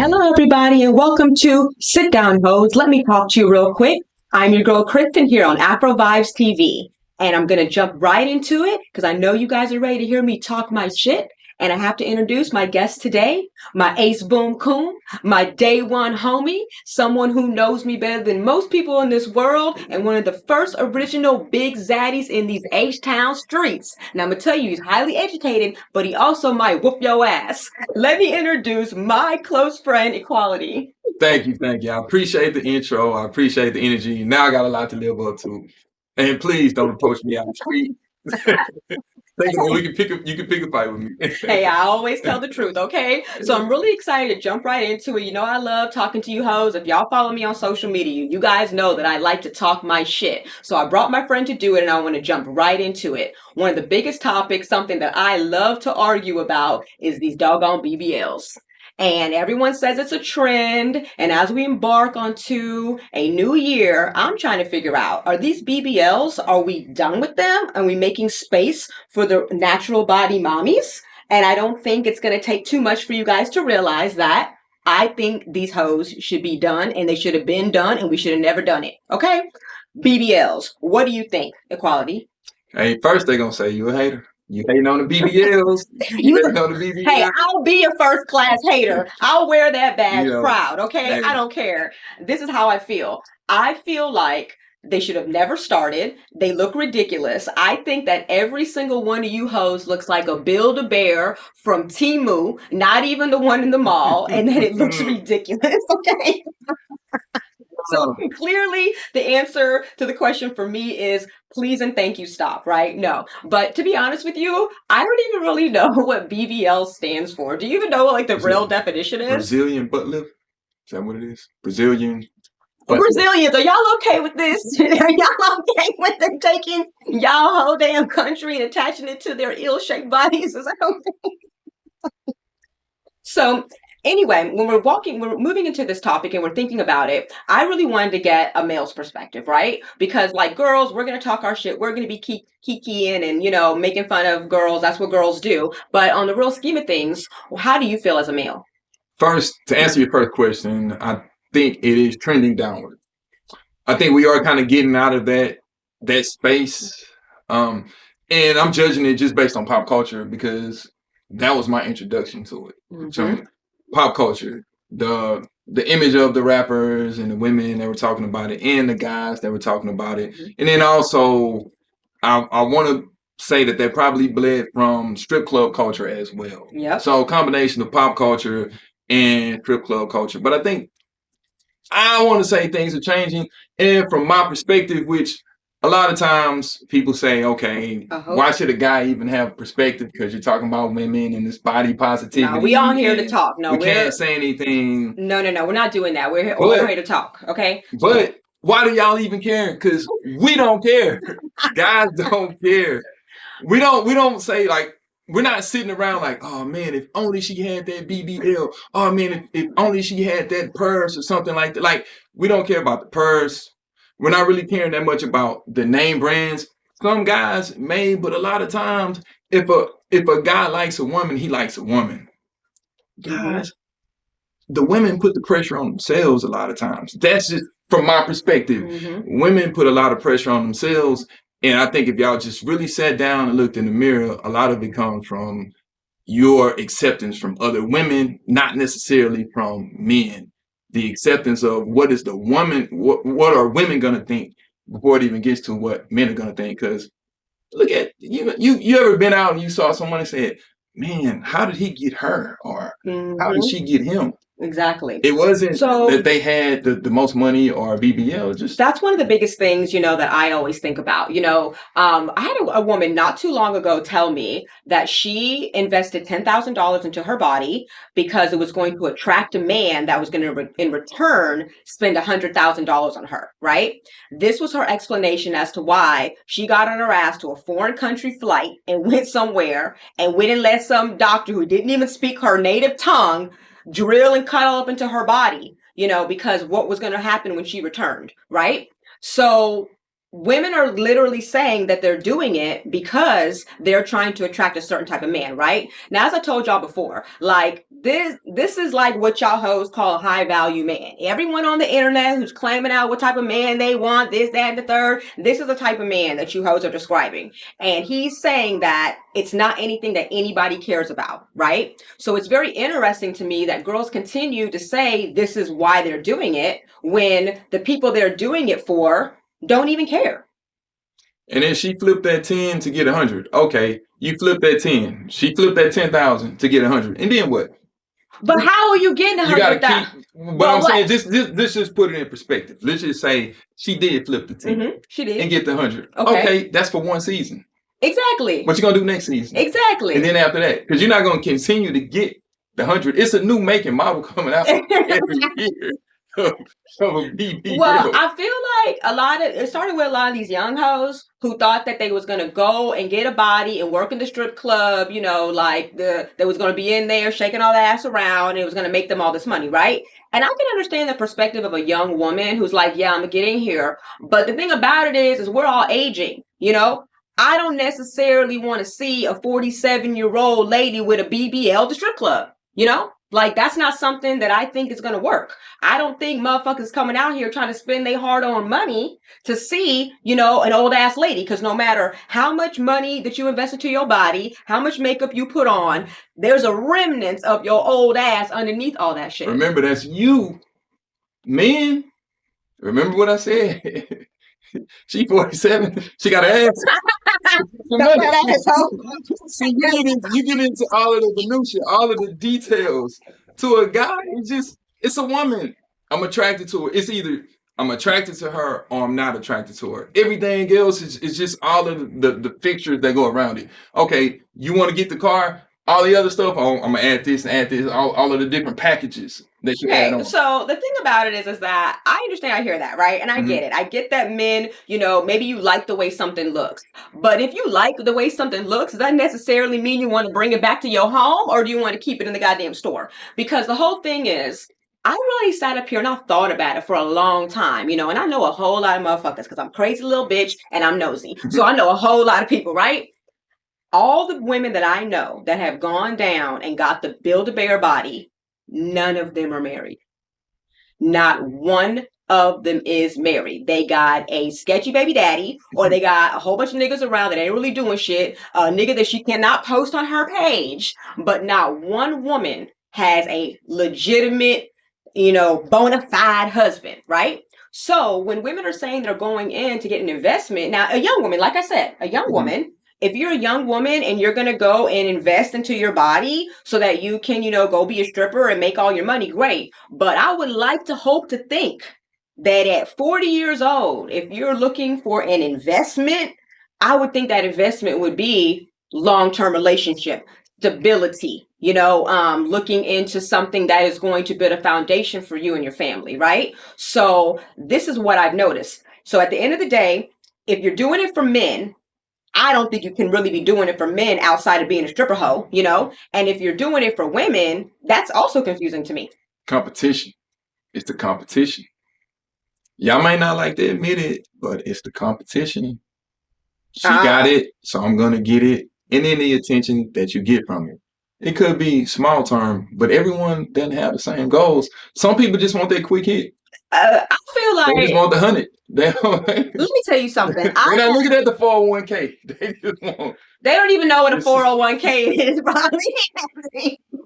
Hello, everybody, and welcome to Sit Down Heaux. Let me talk to you real quick. I'm your girl, Christin, here on Afrovibes TV, and I'm going to jump right into it because I know you guys are ready to hear me talk my shit, and I have to introduce my guest today, my ace boom coon, my day one homie, someone who knows me better than most people in this world, and one of the first original big zaddies in these H-Town streets. Now, I'm going to tell you, he's highly educated, but he also might whoop your ass. Let me introduce my close friend, Equality. Thank you. I appreciate the intro. I appreciate the energy. Now I got a lot to live up to. And please don't approach me out the street. You can pick a fight with me. Hey, I always tell the truth, okay? So I'm really excited to jump right into it. You know I love talking to you hoes. If y'all follow me on social media, you guys know that I like to talk my shit. So I brought my friend to do it, and I want to jump right into it. One of the biggest topics, something that I love to argue about, is these doggone BBLs. And everyone says it's a trend. And as we embark onto a new year, I'm trying to figure out, are these BBLs, are we done with them? Are we making space for the natural body mommies? And I don't think it's going to take too much for you guys to realize that I think these hoes should be done, and they should have been done, and we should have never done it. Okay? BBLs. What do you think, Equality? Hey, first they're going to say you a hater. You hating on the BBLs. You hating on the BBLs. Hey, I'll be a first class hater. I'll wear that badge proud, okay? Hey. I don't care. This is how I feel. I feel like they should have never started. They look ridiculous. I think that every single one of you hoes looks like a Build-A-Bear from Temu, not even the one in the mall, and that it looks ridiculous, okay? So clearly the answer to the question for me is please and thank you, stop, right? No. But to be honest with you, I don't even really know what BBL stands for. Do you even know what like the real definition is? Brazilian butt lift? Is that what it is? Brazilians, are y'all okay with this? Are y'all okay with them taking y'all whole damn country and attaching it to their ill-shaped bodies? Is that okay? So anyway, when we're moving into this topic and we're thinking about it, I really wanted to get a male's perspective, right? Because like girls, we're going to talk our shit. We're going to be kikiing and, you know, making fun of girls. That's what girls do. But on the real scheme of things, how do you feel as a male? First, to answer your first question, I think it is trending downward. I think we are kind of getting out of that space. And I'm judging it just based on pop culture because that was my introduction to it. Mm-hmm. So, pop culture, the image of the rappers and the women that were talking about it and the guys that were talking about it. Mm-hmm. And then also, I want to say that they probably bled from strip club culture as well. Yeah. So a combination of pop culture and strip club culture. But I think I want to say things are changing. And from my perspective, which a lot of times people say, okay, why should a guy even have perspective? Because you're talking about women and this body positivity. No, we all here to talk. No, we can't say anything. No, we're not doing that. We're here to talk, okay? But why do y'all even care? Because we don't care. Guys don't care. We don't say like, we're not sitting around like, oh man, if only she had that BBL. Oh man, if only she had that purse or something like that. Like, we don't care about the purse. We're not really caring that much about the name brands. Some guys may, but a lot of times, if a guy likes a woman, he likes a woman. Guys, the women put the pressure on themselves a lot of times. That's just from my perspective. Mm-hmm. Women put a lot of pressure on themselves. And I think if y'all just really sat down and looked in the mirror, a lot of it comes from your acceptance from other women, not necessarily from men. The acceptance of what is the woman, what are women going to think before it even gets to what men are going to think. Because look at, you ever been out and you saw someone and said, man, how did he get her? Or how did she get him? Exactly. It wasn't that they had the most money or BBL. Just that's one of the biggest things, that I always think about. I had a woman not too long ago tell me that she invested $10,000 into her body because it was going to attract a man that was going to, in return, spend $100,000 on her, right? This was her explanation as to why she got on her ass to a foreign country flight and went somewhere and went and let some doctor who didn't even speak her native tongue drill and cut all up into her body, because what was going to happen when she returned, right? So women are literally saying that they're doing it because they're trying to attract a certain type of man, right? Now, as I told y'all before, like this is like what y'all hoes call a high value man. Everyone on the internet who's claiming out what type of man they want, this, that, and the third, this is the type of man that you hoes are describing. And he's saying that it's not anything that anybody cares about, right? So it's very interesting to me that girls continue to say this is why they're doing it when the people they're doing it for don't even care. And then she flipped that 10 to get 100. Okay, you flipped that 10. She flipped that 10,000 to get 100. And then what? But how are you getting 100? You gotta keep. But I'm saying, this just put it in perspective. Let's just say she did flip the 10. She did. And get the 100. Okay, that's for one season. Exactly. What you gonna do next season? Exactly. And then after that, because you're not gonna continue to get the 100. It's a new make and model coming out every year. Well, I feel like it started with a lot of these young hoes who thought that they was gonna go and get a body and work in the strip club, you know, like they was gonna be in there shaking all the ass around and it was gonna make them all this money, right? And I can understand the perspective of a young woman who's like, yeah, I'm gonna get in here. But the thing about it is we're all aging, you know? I don't necessarily want to see a 47-year-old lady with a BBL at the strip club, you know? Like, that's not something that I think is going to work. I don't think motherfuckers coming out here trying to spend their hard-earned money to see, you know, an old-ass lady. Because no matter how much money that you invest into your body, how much makeup you put on, there's a remnant of your old ass underneath all that shit. Remember, that's you. Men, remember what I said? She 47. She got an ass. See, you get into all of the minutia, all of the details. To a guy, it's a woman. I'm attracted to her. It's either I'm attracted to her or I'm not attracted to her. Everything else is just all of the fixtures that go around it. Okay, you want to get the car? All the other stuff, I'm going to add this, all of the different packages that you add on. So the thing about it is that I understand, I hear that, right? And I get it. I get that men, you know, maybe you like the way something looks. But if you like the way something looks, does that necessarily mean you want to bring it back to your home or do you want to keep it in the goddamn store? Because the whole thing is, I really sat up here and I thought about it for a long time, you know, and I know a whole lot of motherfuckers because I'm a crazy little bitch and I'm nosy. So I know a whole lot of people, right? All the women that I know that have gone down and got the Build-A-Bear body, none of them are married. Not one of them is married. They got a sketchy baby daddy, or they got a whole bunch of niggas around that ain't really doing shit. A nigga that she cannot post on her page, but not one woman has a legitimate, you know, bona fide husband, right? So when women are saying they're going in to get an investment, now a young woman, like I said, a young woman, if you're a young woman and you're going to go and invest into your body so that you can, you know, go be a stripper and make all your money, great. But I would like to hope to think that at 40 years old, if you're looking for an investment, I would think that investment would be long-term relationship, stability, you know, looking into something that is going to build a foundation for you and your family, right? So this is what I've noticed. So at the end of the day, if you're doing it for men, I don't think you can really be doing it for men outside of being a stripper hoe, you know? And if you're doing it for women, that's also confusing to me. Competition. It's the competition. Y'all might not like to admit it, but it's the competition. She got it, so I'm going to get it. And then the attention that you get from it. It could be small term, but everyone doesn't have the same goals. Some people just want that quick hit. I feel like they just want the 100. Let me tell you something. They're not looking at the 401k. They just want. They don't even know what a 401k is, probably.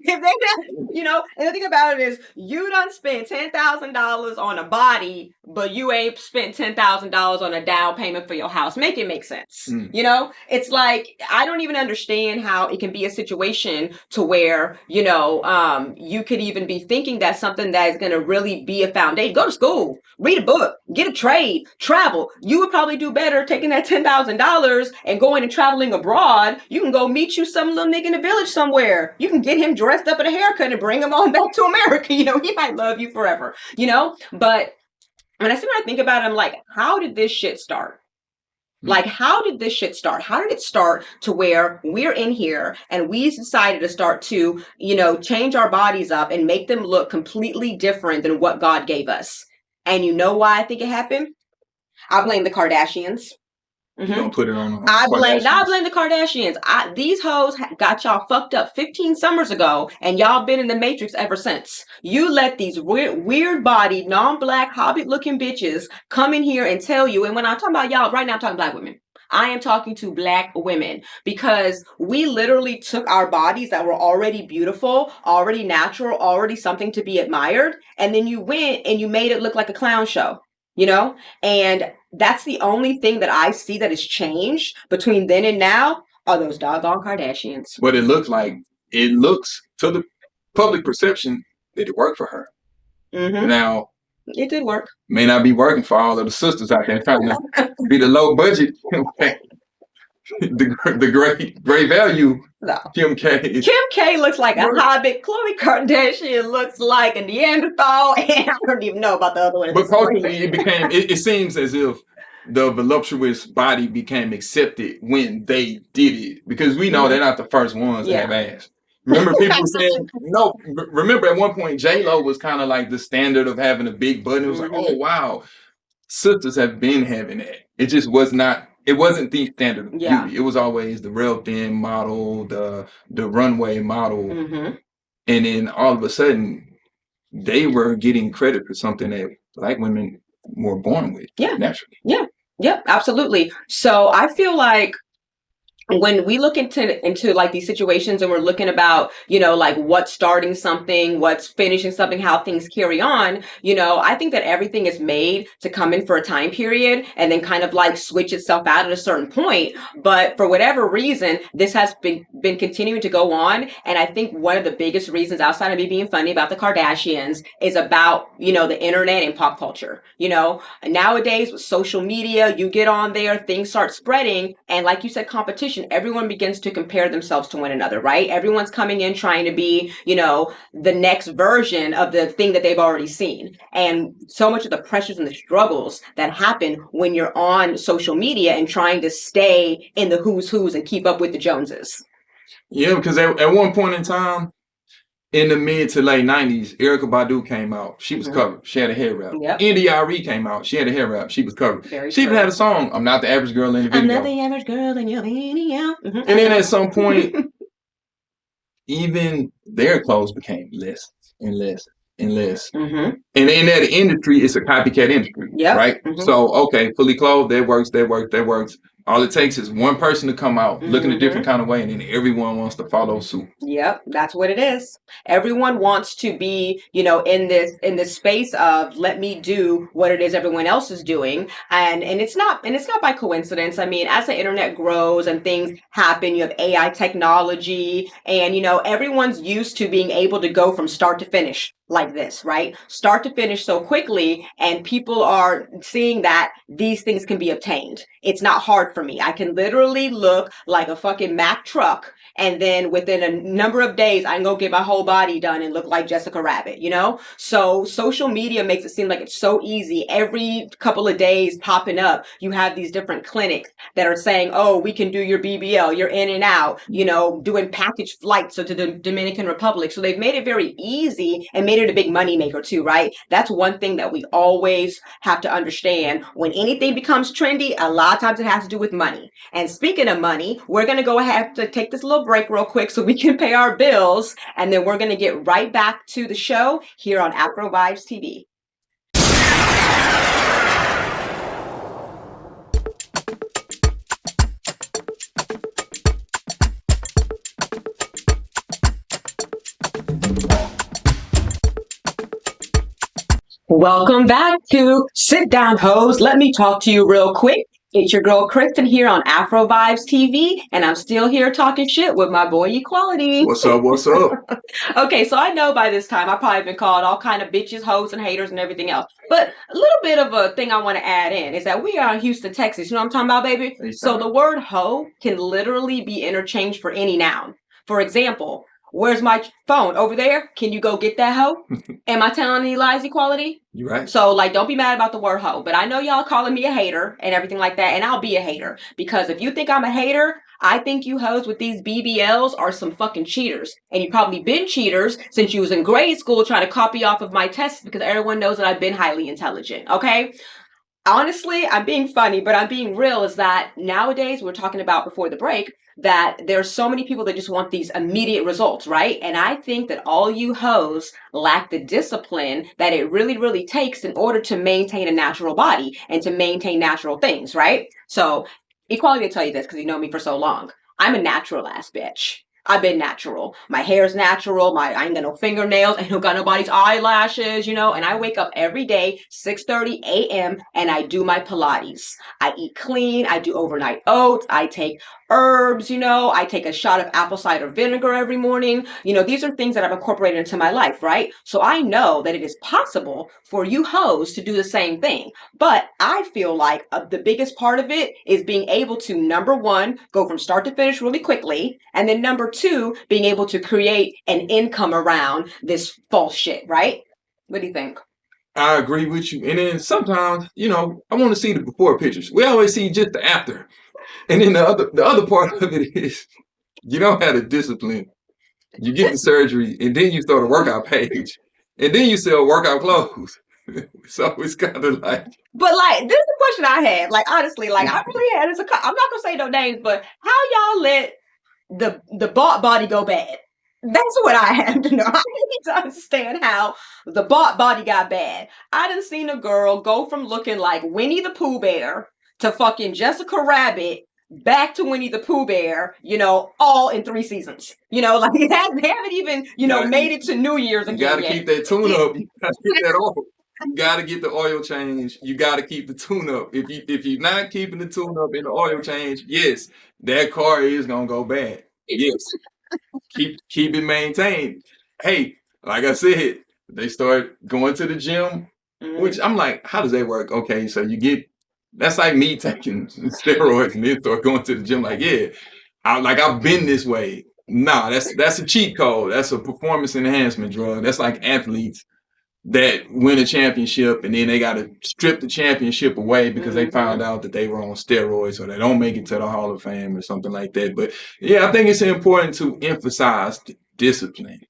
If they, you know, and the thing about it is, you done spent $10,000 on a body, but you ain't spent $10,000 on a down payment for your house. Make it make sense. You know, it's like, I don't even understand how it can be a situation to where, you know, you could even be thinking that something that is going to really be a foundation. Go to school, read a book, get a trade, travel. You would probably do better taking that $10,000 and going and traveling abroad. You can go meet you some little nigga in the village somewhere. You can get him dressed up in a haircut and bring him on back to America. You know, he might love you forever, you know? But when I think about it, I'm like, how did this shit start? Like, how did this shit start? How did it start to where we're in here and we decided to start to, you know, change our bodies up and make them look completely different than what God gave us? And you know why I think it happened? I blame the Kardashians. You don't put it on. I blame the Kardashians. These hoes got y'all fucked up 15 summers ago, and y'all been in the Matrix ever since. You let these weird-bodied, non-black, hobbit-looking bitches come in here and tell you. And when I'm talking about y'all, right now I'm talking black women. I am talking to black women because we literally took our bodies that were already beautiful, already natural, already something to be admired, and then you went and you made it look like a clown show. You know, and that's the only thing that I see that has changed between then and now are those doggone Kardashians. But it looks to the public perception that it worked for her. Mm-hmm. Now, it did work. May not be working for all of the sisters out there trying to be the low budget, the great value. No. Kim K. Kim K looks like a hobbit. Khloe Kardashian looks like a Neanderthal, and I don't even know about the other one. But culturally, it seems as if the voluptuous body became accepted when they did it, because we know they're not the first ones to have ass. Remember people saying, no, remember at one point, J-Lo was kind of like the standard of having a big butt. It was like, oh, wow, sisters have been having that. It just was not. It wasn't the standard of beauty. It was always the real thin model, the runway model. Mm-hmm. And then all of a sudden, they were getting credit for something that black women were born with naturally. Yeah. Yep, absolutely. So I feel like when we look into like these situations and we're looking about, you know, like what's starting something, what's finishing something, how things carry on, you know, I think that everything is made to come in for a time period and then kind of like switch itself out at a certain point. But for whatever reason, this has been continuing to go on. And I think one of the biggest reasons, outside of me being funny about the Kardashians, is about, you know, the internet and pop culture. You know, nowadays with social media, you get on there, things start spreading. And like you said, competition. Everyone begins to compare themselves to one another, right? Everyone's coming in trying to be, you know, the next version of the thing that they've already seen. And so much of the pressures and the struggles that happen when you're on social media and trying to stay in the who's and keep up with the Joneses. Yeah, because at one point in time, in the mid to late 90s, Erykah Badu came out. She was covered. She had a hair wrap. Yep. India.Arie came out. She had a hair wrap. She was covered. She even had a song, I'm Not the Average Girl in the Video. I'm not the average girl in your video. Mm-hmm. And then at some point, even their clothes became less and less and less. Mm-hmm. And in that industry, it's a copycat industry, right? Mm-hmm. So, okay, fully clothed, that works. All it takes is one person to come out looking a different kind of way, and then everyone wants to follow suit. Yep, that's what it is. Everyone wants to be, you know, in this space of let me do what it is everyone else is doing, and it's not by coincidence. I mean, as the internet grows and things happen, you have AI technology, and you know, everyone's used to being able to go from start to finish like this, right? Start to finish so quickly, and people are seeing that these things can be obtained. It's not hard for me. I can literally look like a fucking Mack truck, and then within a number of days, I can go get my whole body done and look like Jessica Rabbit, you know? So social media makes it seem like it's so easy. Every couple of days popping up, you have these different clinics that are saying, oh, we can do your BBL, you're in and out, you know, doing package flights to the Dominican Republic. So they've made it very easy and made it a big money maker too, right? That's one thing that we always have to understand. When anything becomes trendy, a lot of times it has to do with money. And speaking of money, we're going to go ahead to take this little break real quick so we can pay our bills. And then we're going to get right back to the show here on Afrovibes TV. Welcome back to Sit Down Heaux. Let me talk to you real quick. It's your girl Christin here on Afrovibes TV, and I'm still here talking shit with my boy Equality. What's up? What's up? Okay, so I know by this time I've probably been called all kind of bitches, hoes, and haters and everything else. But a little bit of a thing I want to add in is that we are in Houston, Texas. You know what I'm talking about, baby? Exactly. So the word hoe can literally be interchanged for any noun. For example, where's my phone? Over there? Can you go get that hoe? Am I telling any lies, Equality? You're right. So, like, don't be mad about the word hoe. But I know y'all calling me a hater and everything like that. And I'll be a hater. Because if you think I'm a hater, I think you hoes with these BBLs are some fucking cheaters. And you probably been cheaters since you was in grade school trying to copy off of my tests because everyone knows that I've been highly intelligent. Okay? honestly, I'm being funny, but I'm being real, is that nowadays, we were talking about before the break, that there's so many people that just want these immediate results, right? And I think that all you hoes lack the discipline that it really, really takes in order to maintain a natural body and to maintain natural things, right? So equality will tell you this because you know me for so long. I'm a natural ass bitch. I've been natural. My hair's natural. I ain't got no fingernails. I ain't got nobody's eyelashes, you know. And I wake up every day, 6:30 a.m. and I do my Pilates. I eat clean. I do overnight oats. I take herbs, you know. I take a shot of apple cider vinegar every morning. You know, these are things that I've incorporated into my life, right? So I know that it is possible for you hoes to do the same thing. But I feel like the biggest part of it is being able to, number one, go from start to finish really quickly. And then number two, being able to create an income around this false shit, right? What do you think? I agree with you. And then sometimes, you know, I want to see the before pictures. We always see just the after. And then the other part of it is you don't have the discipline. You get the surgery and then you start a workout page. And then you sell workout clothes. So it's kind of like. But like, this is the question I had. Like, honestly, like I really had. I'm not gonna say no names, but how y'all let the bought body go bad? That's what I have to know. I need to understand how the bought body got bad. I done seen a girl go from looking like Winnie the Pooh Bear to fucking Jessica Rabbit back to Winnie the Pooh Bear, you know, all in 3 seasons. You know, like they haven't even, you know, made it to New Year's again. You gotta keep that tune up. You gotta keep that off. You gotta get the oil change. You gotta keep the tune up. If you're not keeping the tune up in the oil change, yes, that car is gonna go bad. Yes. keep it maintained. Hey, like I said, they start going to the gym, which I'm like, how does that work? Okay, so that's like me taking steroids and then start going to the gym. Like, yeah, I've been this way. Nah, that's a cheat code. That's a performance enhancement drug. That's like athletes that win a championship and then they got to strip the championship away because they found out that they were on steroids or they don't make it to the Hall of Fame or something like that. But yeah, I think it's important to emphasize discipline.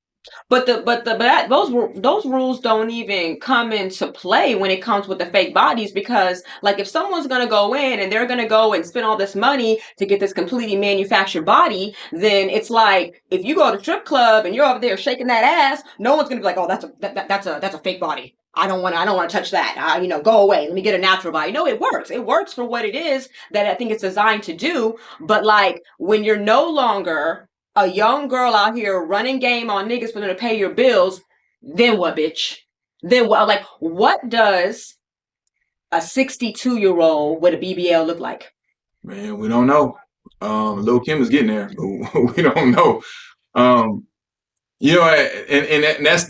But those rules don't even come into play when it comes with the fake bodies, because like if someone's gonna go in and they're gonna go and spend all this money to get this completely manufactured body, then it's like if you go to strip club and you're over there shaking that ass, no one's gonna be like, oh, that's a fake body. I don't want to touch that. You know, go away. Let me get a natural body. No, it works. It works for what it is that I think it's designed to do. But like when you're no longer a young girl out here running game on niggas for them to pay your bills, then what, bitch? Then what? Like, what does a 62-year-old with a BBL look like? Man, we don't know. Lil' Kim is getting there. We don't know. You know, and that's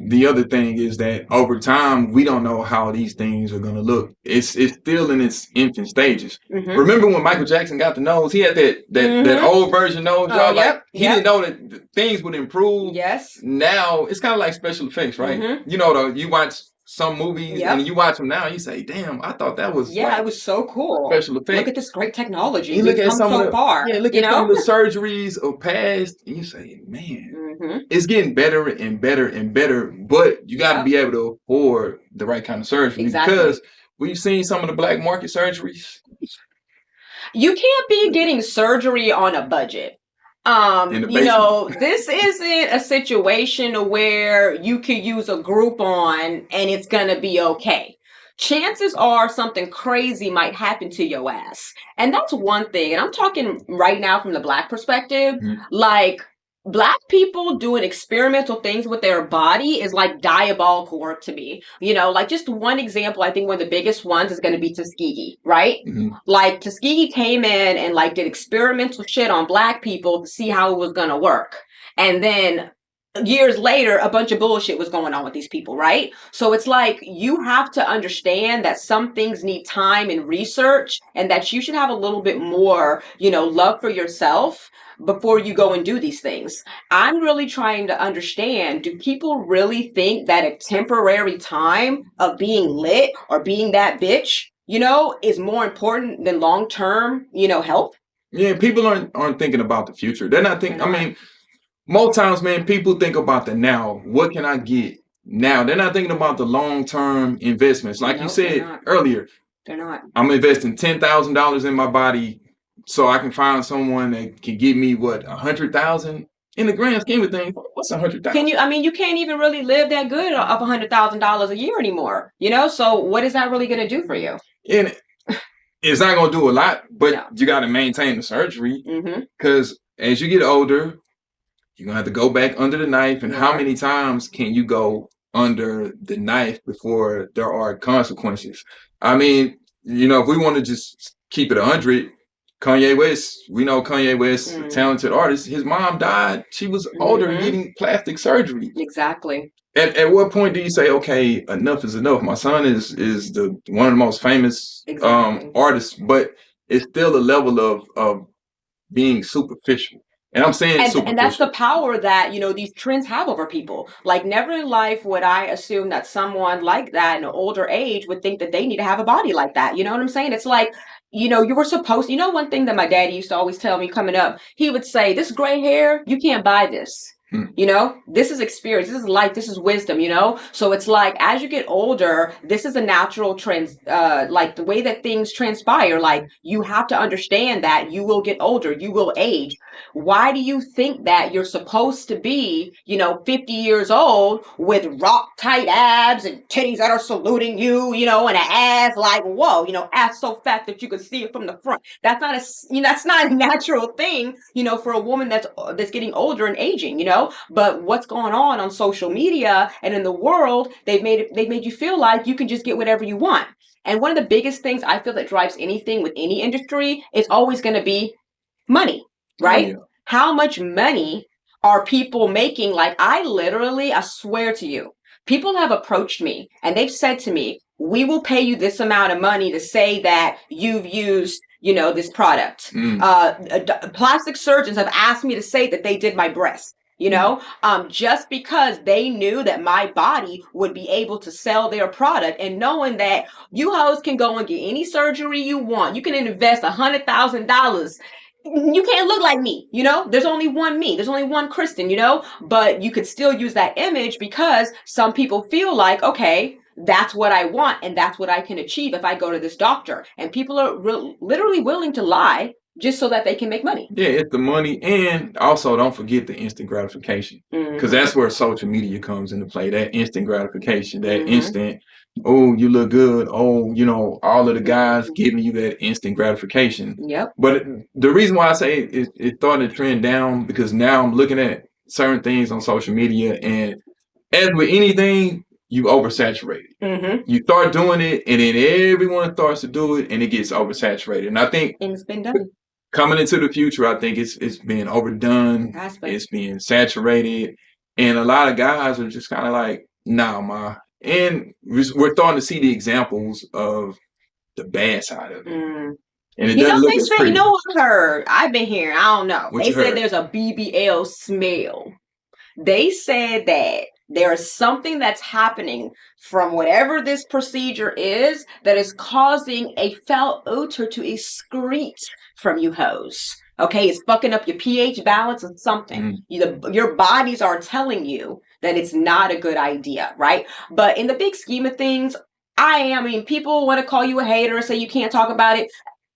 the other thing is that over time we don't know how these things are gonna look. It's still in its infant stages. Remember when Michael Jackson got the nose? He had that old version nose job. Like he didn't know that things would improve. Yes. Now it's kind of like special effects, right? You know, you watch some movies and you watch them now, you say, "Damn, I thought that was it was so cool. Special effects. Look at this great technology. You look at some so far. Yeah, look at some of the surgeries of past, and you say, man, it's getting better and better and better. But you got to be able to afford the right kind of surgery because we've seen some of the black market surgeries. You can't be getting surgery on a budget. You know, this isn't a situation where you can use a Groupon and it's gonna be okay. Chances are something crazy might happen to your ass. And that's one thing. And I'm talking right now from the black perspective. Like, black people doing experimental things with their body is like diabolical work to me. You know, like just one example, I think one of the biggest ones is going to be Tuskegee, right? Like Tuskegee came in and like did experimental shit on black people to see how it was going to work. And then years later, a bunch of bullshit was going on with these people, right? So it's like you have to understand that some things need time and research and that you should have a little bit more, you know, love for yourself before you go and do these things. I'm really trying to understand, do people really think that a temporary time of being lit or being that bitch, you know, is more important than long-term, you know, health? Yeah, people aren't thinking about the future. They're not thinking, I mean, most times, man, people think about the now. What can I get now? They're not thinking about the long-term investments. Like you said earlier, They're not. I'm investing $10,000 in my body so I can find someone that can give me what, 100,000. In the grand scheme of things, what's 100,000? Can you? I mean, you can't even really live that good off $100,000 a year anymore. You know, so what is that really going to do for you? And it's not going to do a lot, but No. you got to maintain the surgery Mm-hmm. because as you get older, you're going to have to go back under the knife. And how Yeah. many times can you go under the knife before there are consequences? I mean, you know, if we want to just keep it 100, Kanye West, we know Kanye West, a talented artist. His mom died. She was older and getting plastic surgery. Exactly. At what point do you say, okay, enough is enough? My son is the one of the most famous artists, but it's still a level of being superficial. And I'm saying superficial. And that's the power that, you know, these trends have over people. Like, never in life would I assume that someone like that in an older age would think that they need to have a body like that. You know what I'm saying? It's like, you know, you were supposed, you know, one thing that my daddy used to always tell me coming up, he would say, this gray hair, you can't buy this. You know, this is experience, this is life, this is wisdom, you know? So it's like, as you get older, this is a natural trend, like the way that things transpire, like you have to understand that you will get older, you will age. Why do you think that you're supposed to be, you know, 50 years old with rock tight abs and titties that are saluting you, you know, and an ass like, whoa, you know, ass so fat that you could see it from the front. That's not that's not a natural thing, you know, for a woman that's getting older and aging, you know. But what's going on social media and in the world, they've made you feel like you can just get whatever you want. And one of the biggest things I feel that drives anything with any industry is always going to be money, right? Yeah. How much money are people making? Like, I swear to you, people have approached me and they've said to me, we will pay you this amount of money to say that you've used, you know, this product. Plastic surgeons have asked me to say that they did my breast. You know, just because they knew that my body would be able to sell their product, and knowing that you hoes can go and get any surgery you want. You can invest $100,000. You can't look like me, you know, there's only one me, there's only one Christin, you know, but you could still use that image because some people feel like, okay, that's what I want and that's what I can achieve if I go to this doctor. And people are literally willing to lie just so that they can make money. Yeah, it's the money. And also don't forget the instant gratification, because that's where social media comes into play. That instant gratification, that instant, oh, you look good. Oh, you know, all of the guys giving you that instant gratification. Yep. But the reason why I say it started to trend down, because now I'm looking at certain things on social media, and as with anything, you oversaturate it. You start doing it, and then everyone starts to do it, and it gets oversaturated. And I think it's been done. Coming into the future, I think it's being overdone. It's being saturated, and a lot of guys are just kind of like, nah, ma. And we're starting to see the examples of the bad side of it. And it doesn't look as pretty. You know what I heard? I've been hearing, I don't know. What they you said heard? There's a BBL smell. They said that there is something that's happening from whatever this procedure is that is causing a foul odor to excrete from you hoes. Okay, it's fucking up your pH balance or something. Your bodies are telling you that it's not a good idea, right? But in the big scheme of things, I mean, people want to call you a hater and say you can't talk about it.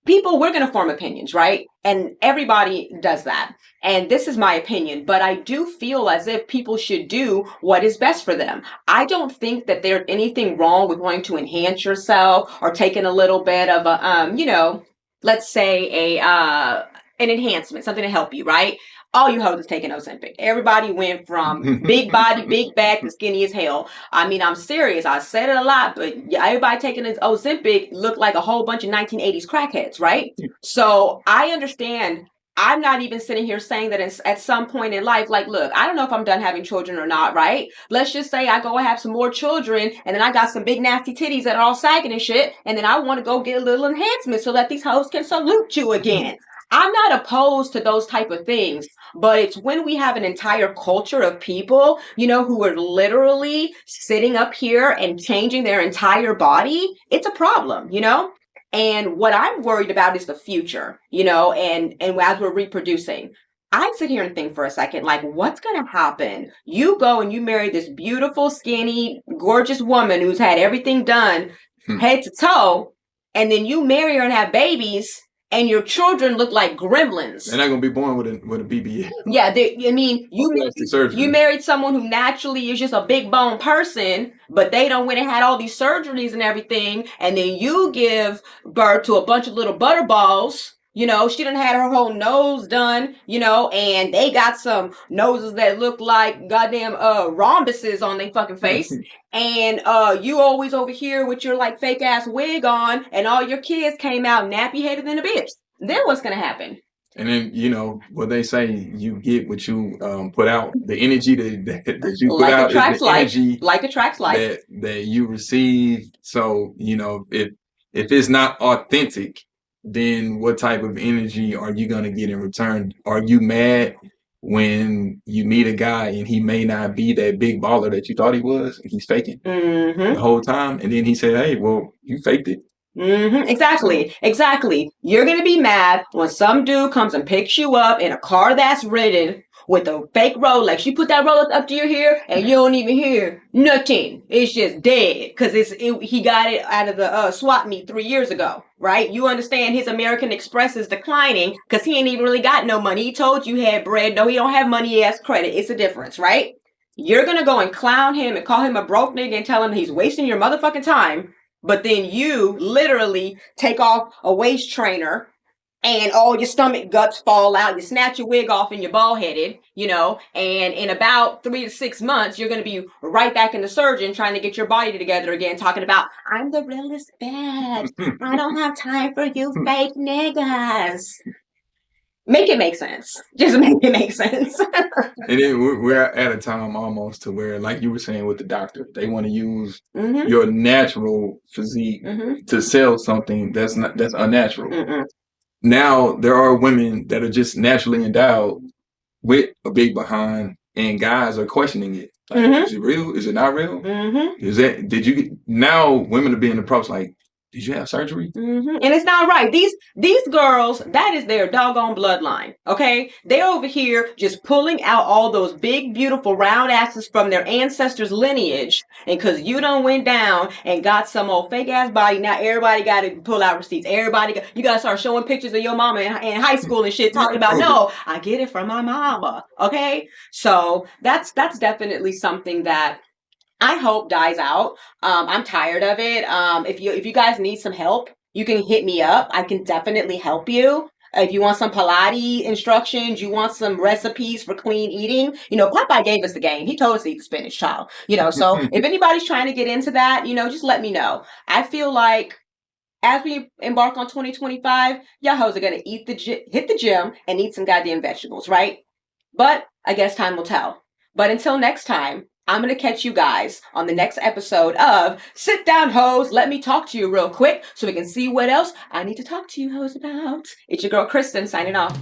People, we're going to form opinions, right? And everybody does that. And this is my opinion, but I do feel as if people should do what is best for them. I don't think that there's anything wrong with wanting to enhance yourself or taking a little bit of a, you know, let's say an enhancement, something to help you, right? All you hoes is taking Ozempic. Everybody went from big body, big back to skinny as hell. I mean, I'm serious. I said it a lot, but everybody taking this Ozempic looked like a whole bunch of 1980s crackheads, right? So I understand. I'm not even sitting here saying that at some point in life, like, look, I don't know if I'm done having children or not, right? Let's just say I go and have some more children, and then I got some big nasty titties that are all sagging and shit, and then I want to go get a little enhancement so that these hoes can salute you again. I'm not opposed to those type of things, but it's when we have an entire culture of people, you know, who are literally sitting up here and changing their entire body, it's a problem, you know? And what I'm worried about is the future, you know, and as we're reproducing. I sit here and think for a second, like, what's going to happen? You go and you marry this beautiful, skinny, gorgeous woman who's had everything done head to toe. and then you marry her and have babies, and your children look like gremlins. They're not gonna be born with a BBL. Yeah, I mean, you married someone who naturally is just a big bone person, but they don't went and had all these surgeries and everything, and then you give birth to a bunch of little butterballs. You know, she done had her whole nose done, you know, and they got some noses that look like goddamn rhombuses on their fucking face. And you always over here with your like fake ass wig on, and all your kids came out nappy headed than a bitch. Then what's gonna happen? And then, you know, what they say, you get what you put out. The energy that you put out is the energy like attracts like that you receive. So, you know, if it's not authentic, then what type of energy are you going to get in return? Are you mad when you meet a guy and he may not be that big baller that you thought he was? And he's faking the whole time. And then he said, hey, well, you faked it. Exactly. You're going to be mad when some dude comes and picks you up in a car that's ridden with a fake Rolex. You put that Rolex up to your ear and you don't even hear nothing. It's just dead because he got it out of the swap meet 3 years ago, right? You understand his American Express is declining because he ain't even really got no money. He told you he had bread. No, he don't have money. He has credit. It's a difference, right? You're going to go and clown him and call him a broke nigga and tell him he's wasting your motherfucking time. But then you literally take off a waist trainer and all your stomach guts fall out. You snatch your wig off and you're bald headed, you know, and in about 3 to 6 months, you're going to be right back in the surgeon trying to get your body together again, talking about, I'm the realest bitch. I don't have time for you fake niggas. Make it make sense. Just make it make sense. And then we're at a time almost to where, like you were saying with the doctor, they want to use your natural physique to sell something that's unnatural. Now there are women that are just naturally endowed with a big behind, and guys are questioning it. Like, is it real? Is it not real? Now women are being approached like, did you have surgery? And it's not right. These girls, that is their doggone bloodline. Okay, they're over here just pulling out all those big, beautiful, round asses from their ancestors' lineage, and because you done went down and got some old fake ass body, now everybody got to pull out receipts. You got to start showing pictures of your mama in high school and shit, talking about, no, I get it from my mama. Okay, so that's definitely something that I hope dies out. I'm tired of it. If you guys need some help, you can hit me up. I can definitely help you. If you want some Pilates instructions, you want some recipes for clean eating, you know, Popeye gave us the game. He told us to eat the spinach, child. You know, so if anybody's trying to get into that, you know, just let me know. I feel like as we embark on 2025, y'all hoes are going to hit the gym and eat some goddamn vegetables, right? But I guess time will tell. But until next time, I'm going to catch you guys on the next episode of Sit Down Heaux. Let me talk to you real quick so we can see what else I need to talk to you hoes about. It's your girl, Christin, signing off.